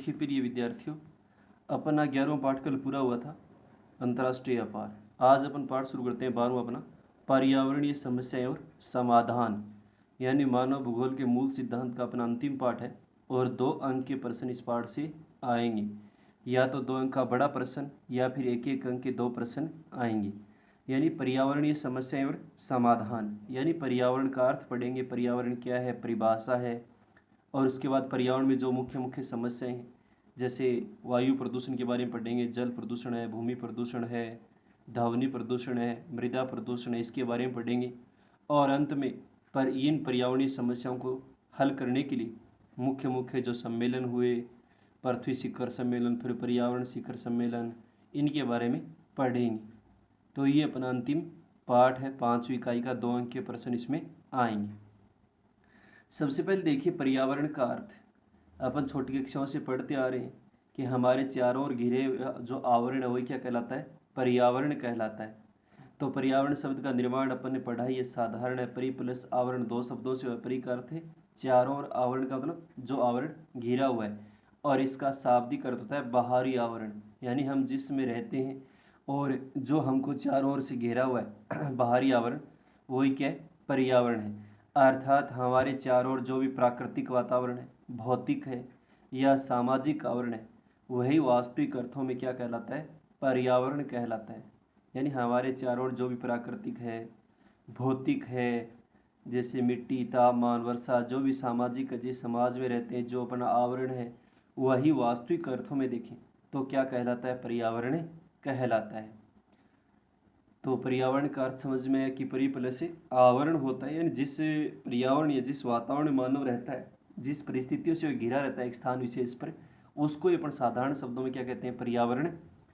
देखिए प्रिय विद्यार्थियों, अपना 11वां पाठ कल पूरा हुआ था, अंतर्राष्ट्रीय व्यापार। आज अपन पाठ शुरू करते हैं 12वां अपना, पर्यावरणीय समस्याएं और समाधान, यानी मानव भूगोल के मूल सिद्धांत का अपना अंतिम पाठ है। और 2 अंक के प्रश्न इस पाठ से आएंगे, या तो 2 अंक का बड़ा प्रश्न या फिर एक एक अंक के 2 प्रश्न आएंगे। यानी पर्यावरणीय समस्याएं और समाधान, यानी पर्यावरण का अर्थ पढ़ेंगे, पर्यावरण क्या है, परिभाषा है, और उसके बाद पर्यावरण में जो मुख्य मुख्य समस्याएं हैं, जैसे वायु प्रदूषण के बारे में पढ़ेंगे, जल प्रदूषण है, भूमि प्रदूषण है, ध्वनि प्रदूषण है, मृदा प्रदूषण है, इसके बारे में पढ़ेंगे। और अंत में पर इन पर्यावरणीय समस्याओं को हल करने के लिए मुख्य मुख्य जो सम्मेलन हुए, पृथ्वी शिखर सम्मेलन, फिर पर्यावरण शिखर सम्मेलन, इनके बारे में पढ़ेंगे। तो ये अपना अंतिम पाठ है, 5वीं इकाई का 2 अंक के प्रश्न इसमें आएंगे। सबसे पहले देखिए पर्यावरण का अर्थ। अपन छोटी कक्षाओं से पढ़ते आ रहे हैं कि हमारे चारों ओर घिरे जो आवरण है वही क्या कहलाता है, पर्यावरण कहलाता है। तो पर्यावरण शब्द का निर्माण अपन ने पढ़ा, ये साधारण है। परि प्लस आवरण 2 शब्दों से परि का अर्थ है चारों ओर, आवरण का मतलब जो आवरण घिरा हुआ है, और इसका शाब्दिक अर्थ होता है बाहरी आवरण, यानी हम जिसमें रहते हैं और जो हमको चारों ओर से घेरा हुआ है बाहरी आवरण, वही क्या है, पर्यावरण है। अर्थात हमारे चारों ओर जो भी प्राकृतिक वातावरण है, भौतिक है या सामाजिक आवरण है, वही वास्तविक अर्थों में क्या कहलाता है, पर्यावरण कहलाता है। यानी हमारे चारों ओर जो भी प्राकृतिक है, भौतिक है, जैसे मिट्टी, तापमान, वर्षा, जो भी सामाजिक जिस समाज में रहते हैं, जो अपना आवरण है, वही वास्तविक अर्थों में देखें तो क्या कहलाता है, पर्यावरण कहलाता है। तो पर्यावरण का अर्थ समझ में आया कि परि प्लस से आवरण होता है, यानी जिस पर्यावरण या जिस वातावरण में मानव रहता है, जिस परिस्थितियों से वो घिरा रहता है एक स्थान विशेष पर, उसको अपन साधारण शब्दों में क्या कहते हैं, पर्यावरण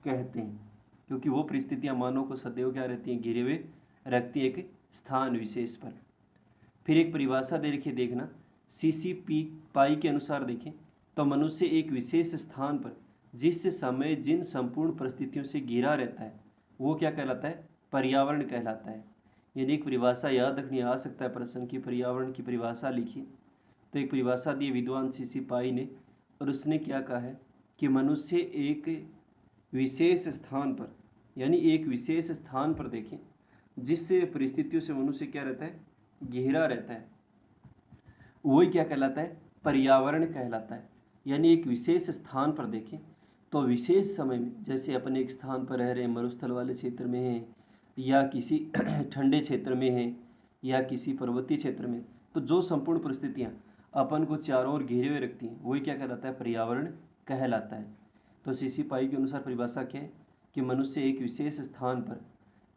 कहते हैं। क्योंकि वो परिस्थितियाँ मानव को सदैव क्या रहती हैं, घिरे हुए रखती है एक स्थान विशेष पर। फिर एक परिभाषा दे रखी है, देखना, CCP पाई के अनुसार देखें तो मनुष्य एक विशेष स्थान पर जिस समय जिन संपूर्ण परिस्थितियों से घिरा रहता है वो क्या कहलाता है, पर्यावरण कहलाता है। यदि एक परिभाषा याद रखनी आ सकता है प्रश्न की, पर्यावरण की परिभाषा लिखी, तो एक परिभाषा दी विद्वान CC पाई ने, और उसने क्या कहा है कि मनुष्य एक विशेष स्थान पर, यानी एक विशेष स्थान पर देखें जिस परिस्थितियों से मनुष्य क्या रहता है, घिरा रहता है, वही क्या कहलाता है, पर्यावरण कहलाता है। यानी एक विशेष स्थान पर देखें तो विशेष समय में, जैसे अपन एक स्थान पर रह रहे हैं, मरुस्थल वाले क्षेत्र में हैं, या किसी ठंडे क्षेत्र में हैं, या किसी पर्वतीय क्षेत्र में, तो जो संपूर्ण परिस्थितियाँ अपन को चारों ओर घेरे हुए रखती हैं वही क्या कहलाता है, पर्यावरण कहलाता है। तो CC पाई के अनुसार परिभाषा क्या है कि मनुष्य एक विशेष स्थान पर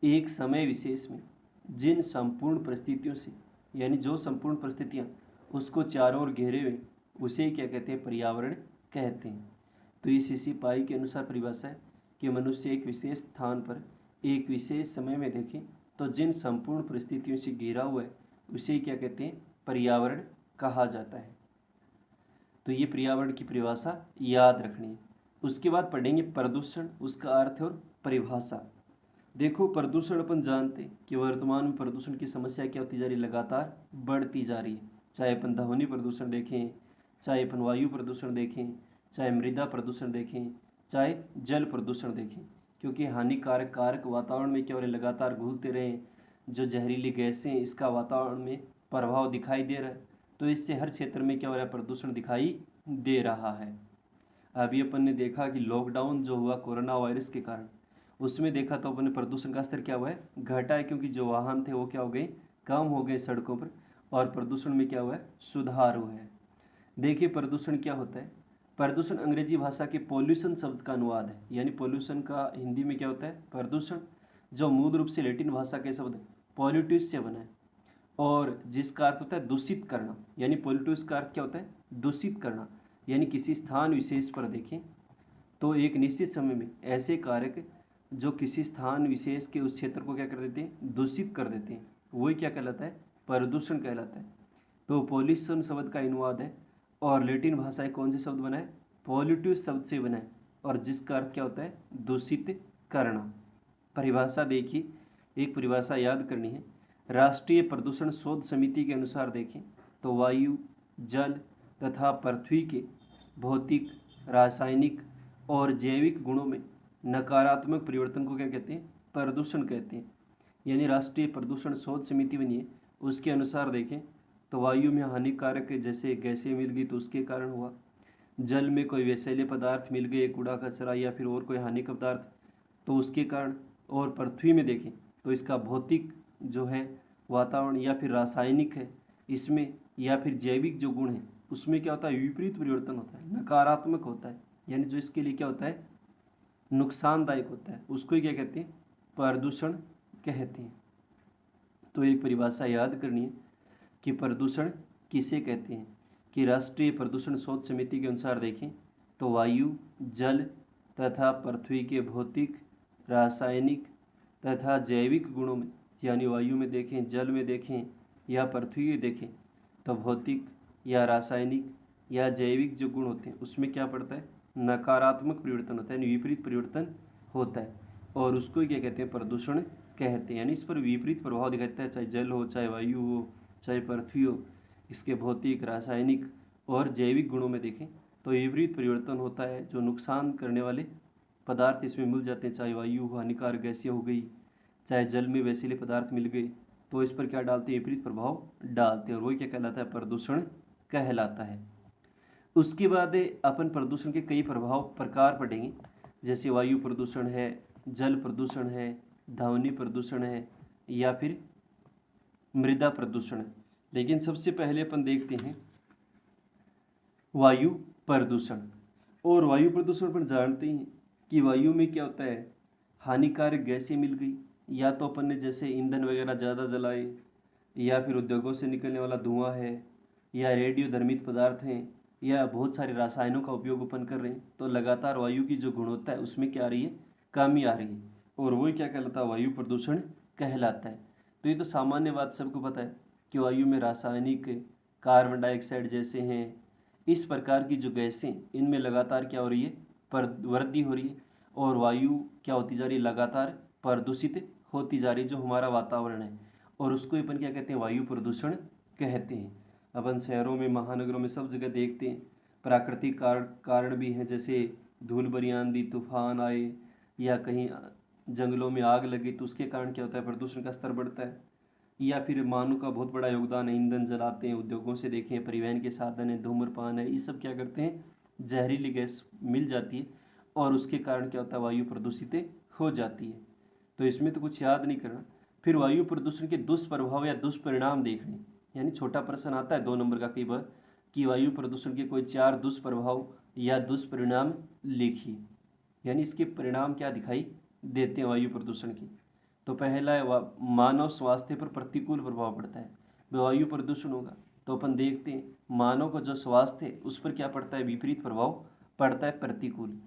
एक समय विशेष में जिन संपूर्ण परिस्थितियों से, यानी जो संपूर्ण परिस्थितियाँ उसको चारों ओर घेरे हुए, उसे क्या कहते हैं, पर्यावरण कहते हैं। तो ये CC पाई के अनुसार परिभाषा है कि मनुष्य एक विशेष स्थान पर एक विशेष समय में देखें तो जिन संपूर्ण परिस्थितियों से घिरा हुआ है उसे क्या कहते हैं, पर्यावरण कहा जाता है। तो ये पर्यावरण की परिभाषा याद रखनी है। उसके बाद पढ़ेंगे प्रदूषण, उसका अर्थ और परिभाषा। देखो प्रदूषण अपन जानते कि वर्तमान में प्रदूषण की समस्या क्या होती जा रही है, लगातार बढ़ती जा रही है। चाहे अपन ध्वनि प्रदूषण देखें, चाहे अपन वायु प्रदूषण देखें, चाहे मृदा प्रदूषण देखें, चाहे जल प्रदूषण देखें, क्योंकि हानिकारक कारक वातावरण में क्या हो रहे, लगातार घुलते रहे, जो जहरीली गैसें इसका वातावरण में प्रभाव दिखाई दे रहा है, तो इससे हर क्षेत्र में क्या हो रहा है, प्रदूषण दिखाई दे रहा है। अभी अपन ने देखा कि लॉकडाउन जो हुआ कोरोना वायरस के कारण, उसमें देखा तो अपन प्रदूषण का स्तर क्या हुआ है, घटा है, क्योंकि जो वाहन थे वो क्या हो गए, कम हो गए सड़कों पर, और प्रदूषण में क्या हुआ है, सुधार हुआ है। देखिए प्रदूषण क्या होता है, प्रदूषण अंग्रेजी भाषा के पॉल्यूशन शब्द का अनुवाद है, यानी पॉल्यूशन का हिंदी में क्या होता है, प्रदूषण, जो मूल रूप से लैटिन भाषा के शब्द पॉल्यूटिव से बना है, और जिसका अर्थ होता है दूषित करना। यानी पॉल्यूटिव का अर्थ क्या होता है, दूषित करना। यानी किसी स्थान विशेष पर देखें तो एक निश्चित समय में ऐसे कारक जो किसी स्थान विशेष के उस क्षेत्र को क्या कर देते हैं, दूषित कर देते हैं, वही क्या कहलाता है, प्रदूषण कहलाता है। तो पॉल्यूशन शब्द का अनुवाद है, और लैटिन भाषा कौन से शब्द बना है, पॉल्यूटिव शब्द से बना है, और जिसका अर्थ क्या होता है, दूषित करना। परिभाषा देखिए, एक परिभाषा याद करनी है। राष्ट्रीय प्रदूषण शोध समिति के अनुसार देखें तो वायु, जल तथा पृथ्वी के भौतिक, रासायनिक और जैविक गुणों में नकारात्मक परिवर्तन को क्या कहते हैं? प्रदूषण कहते हैं। यानी राष्ट्रीय प्रदूषण शोध समिति बनी है, उसके अनुसार देखें तो वायु में हानिकारक जैसे गैसें मिल गई तो उसके कारण हुआ, जल में कोई विषैले पदार्थ मिल गए, कूड़ा कचरा या फिर और कोई हानिकारक पदार्थ, तो उसके कारण, और पृथ्वी में देखें तो इसका भौतिक जो है वातावरण या फिर रासायनिक है इसमें, या फिर जैविक जो गुण है उसमें क्या होता है? विपरीत परिवर्तन होता है, नकारात्मक होता है, यानी जो इसके लिए क्या होता है? नुकसानदायक होता है, उसको ही क्या कहते हैं? प्रदूषण कहते हैं। तो एक परिभाषा याद करनी है कि प्रदूषण किसे कहते हैं, कि राष्ट्रीय प्रदूषण शोध समिति के अनुसार देखें तो वायु, जल तथा पृथ्वी के भौतिक, रासायनिक तथा जैविक गुणों में, यानी वायु में देखें, जल में देखें या पृथ्वी में देखें, तो भौतिक या रासायनिक या जैविक जो गुण होते हैं उसमें क्या पड़ता है? नकारात्मक परिवर्तन होता है, यानी विपरीत परिवर्तन होता है, और उसको क्या कहते हैं? प्रदूषण कहते हैं। यानी इस पर विपरीत प्रभाव दिखाता है, चाहे जल हो, चाहे वायु हो, चाहे पृथ्वी हो, इसके भौतिक, रासायनिक और जैविक गुणों में देखें तो विपरीत परिवर्तन होता है, जो नुकसान करने वाले पदार्थ इसमें मिल जाते हैं, चाहे वायु हो, हानिकारक गैसें हो गई, चाहे जल में वैसिले पदार्थ मिल गए, तो इस पर क्या डालते हैं? विपरीत प्रभाव डालते हैं, और वही क्या कहलाता है? प्रदूषण कहलाता है। उसके बाद अपन प्रदूषण के कई प्रकार पढ़ेंगे, जैसे वायु प्रदूषण है, जल प्रदूषण है, ध्वनि प्रदूषण है, या फिर मृदा प्रदूषण है। लेकिन सबसे पहले अपन देखते हैं वायु प्रदूषण। और वायु प्रदूषण अपन जानते हैं कि वायु में क्या होता है? हानिकारक गैसें मिल गई, या तो अपन ने जैसे ईंधन वगैरह ज़्यादा जलाए, या फिर उद्योगों से निकलने वाला धुआं है, या रेडियो धर्मित पदार्थ हैं, या बहुत सारे रसायनों का उपयोग अपन कर रहे हैं, तो लगातार वायु की जो गुणवत्ता है उसमें क्या आ रही है? कमी आ रही है, और वही क्या कहलाता है? वायु प्रदूषण कहलाता है। तो ये तो सामान्य बात सबको पता है कि वायु में रासायनिक, कार्बन डाइऑक्साइड जैसे हैं, इस प्रकार की जो गैसें, इनमें लगातार क्या हो रही है? वृद्धि हो रही है, और वायु क्या होती जा रही है? लगातार प्रदूषित होती जा रही है, जो हमारा वातावरण है, और उसको अपन क्या कहते हैं? वायु प्रदूषण कहते हैं। अपन शहरों में, महानगरों में सब जगह देखते हैं, प्राकृतिक कारण भी हैं, जैसे धूल भरी आंधी, तूफान आए, या कहीं जंगलों में आग लगी तो उसके कारण क्या होता है? प्रदूषण का स्तर बढ़ता है। या फिर मानव का बहुत बड़ा योगदान है, ईंधन जलाते हैं, उद्योगों से देखें, परिवहन के साधन है, धूम्रपान है, ये सब क्या करते हैं? जहरीली गैस मिल जाती है, और उसके कारण क्या होता है? वायु प्रदूषित हो जाती है। तो इसमें तो कुछ याद नहीं करना। फिर वायु प्रदूषण के दुष्प्रभाव या दुष्परिणाम देखने, यानी छोटा प्रश्न आता है 2 नंबर का कई बार, कि वायु प्रदूषण के कोई 4 दुष्प्रभाव या दुष्परिणाम लिखिए, यानी इसके परिणाम क्या दिखाई देते हैं वायु प्रदूषण की। तो पहला है मानव स्वास्थ्य पर प्रतिकूल प्रभाव पड़ता है। वायु प्रदूषण होगा तो अपन देखते हैं मानव का जो स्वास्थ्य है उस पर क्या पड़ता है? विपरीत प्रभाव पड़ता है, प्रतिकूल।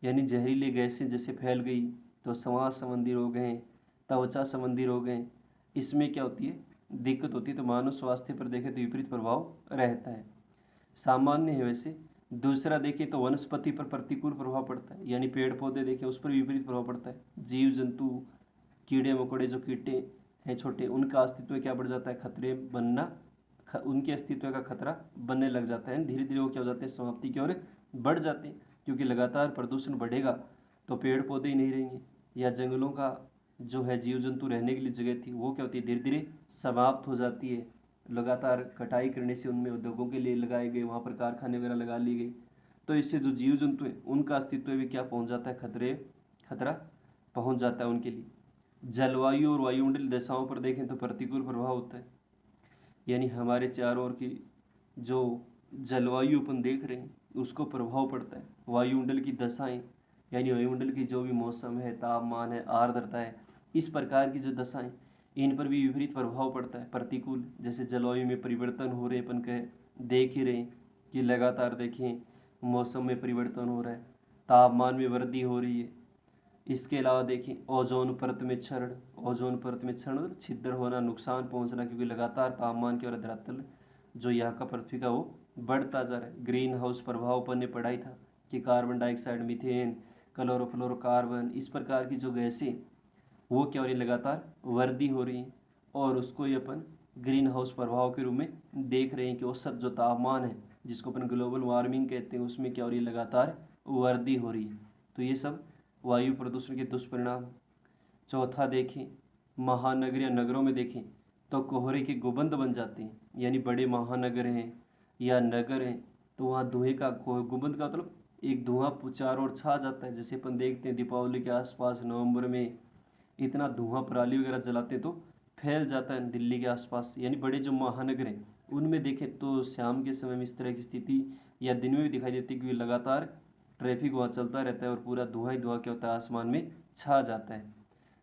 यानी जहरीली गैसें जैसे फैल गई तो श्वास संबंधी रोग हैं, त्वचा संबंधी रोग हैं, इसमें क्या होती है? दिक्कत होती है। तो मानव स्वास्थ्य पर देखें तो विपरीत प्रभाव रहता है, सामान्य है वैसे। दूसरा देखें तो वनस्पति पर प्रतिकूल प्रभाव पड़ता है, यानी पेड़ पौधे देखें उस पर विपरीत प्रभाव पड़ता है। जीव जंतु, कीड़े मकोड़े जो कीटे हैं छोटे, उनका अस्तित्व क्या बढ़ जाता है? खतरे बनना, उनके अस्तित्व का खतरा बनने लग जाता है। धीरे धीरे वो क्या हो जाते हैं? समाप्ति की ओर बढ़ जाते हैं, क्योंकि लगातार प्रदूषण बढ़ेगा तो पेड़ पौधे ही नहीं रहेंगे, या जंगलों का जो है जीव जंतु रहने के लिए जगह थी वो क्या होती है? धीरे धीरे समाप्त हो जाती है। लगातार कटाई करने से उनमें उद्योगों के लिए लगाए गए, वहाँ पर कारखाने वगैरह लगा लिए गए, तो इससे जो जीव जंतु हैं उनका अस्तित्व भी क्या पहुँच जाता है? खतरा पहुँच जाता है उनके लिए। जलवायु और वायुमंडलीय दशाओं पर देखें तो प्रतिकूल प्रभाव होता है, यानी हमारे चारों ओर की जो जलवायु अपन देख रहे हैं उसको प्रभाव पड़ता है। वायुमंडल की दशाएं, यानी वायुमंडल की जो भी मौसम है, तापमान है, आर्द्रता है, इस प्रकार की जो दशाएं, इन पर भी विपरीत प्रभाव पड़ता है, प्रतिकूल। जैसे जलवायु में परिवर्तन हो रहे अपन कह देख ही रहे हैं कि लगातार देखें मौसम में परिवर्तन हो रहा है, तापमान में वृद्धि हो रही है। इसके अलावा देखें ओजोन परत में क्षरण, ओजोन परत में क्षरण और छिद्र होना, नुकसान पहुंचना, क्योंकि लगातार तापमान की और धरातल जो यहाँ का पृथ्वी का वो बढ़ता जा रहा है। ग्रीन हाउस प्रभाव पर ने पढ़ाई था कि कार्बन डाइऑक्साइड, मीथेन, क्लोरोफ्लोरोकार्बन, इस प्रकार की जो गैसें वो क्या हो रही है? लगातार वृद्धि हो रही है, और उसको ही अपन ग्रीन हाउस प्रभाव के रूप में देख रहे हैं कि औसत जो तापमान है जिसको अपन ग्लोबल वार्मिंग कहते हैं उसमें क्या हो रही है? लगातार वर्दी हो रही है। तो ये सब वायु प्रदूषण के दुष्परिणाम। चौथा देखें, महानगर या नगरों में देखें तो कोहरे के गुंबद बन जाते हैं, यानी बड़े महानगर हैं या नगर हैं तो वहाँ धुएं का गुंबद का मतलब एक धुआं चारों ओर छा जाता है। जैसे अपन देखते हैं दीपावली के आसपास नवंबर में इतना धुआं पराली वगैरह जलाते हैं तो फैल जाता है दिल्ली के आसपास, यानी बड़े जो महानगर हैं उनमें देखें तो शाम के समय में इस तरह की स्थिति या दिन में भी दिखाई देती है, क्योंकि लगातार ट्रैफिक वहाँ चलता रहता है और पूरा धुआं ही धुआं क्या होता है, आसमान में छा जाता है।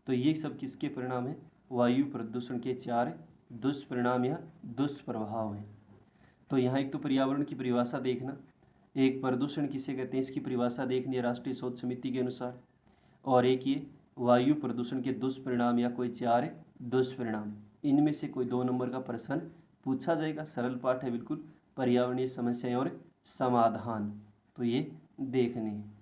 तो ये सब किसके परिणाम है? वायु प्रदूषण के 4 दुष्परिणाम या दुष्प्रभाव हैं। तो यहाँ एक तो पर्यावरण की परिभाषा देखना, एक प्रदूषण किसे कहते हैं इसकी परिभाषा देखनी है राष्ट्रीय शोध समिति के अनुसार, और एक ये वायु प्रदूषण के दुष्परिणाम या कोई 4 दुष्परिणाम। इनमें से कोई 2 नंबर का प्रश्न पूछा जाएगा। सरल पाठ है बिल्कुल, पर्यावरणीय समस्याएं और समाधान। तो ये देखने हैं।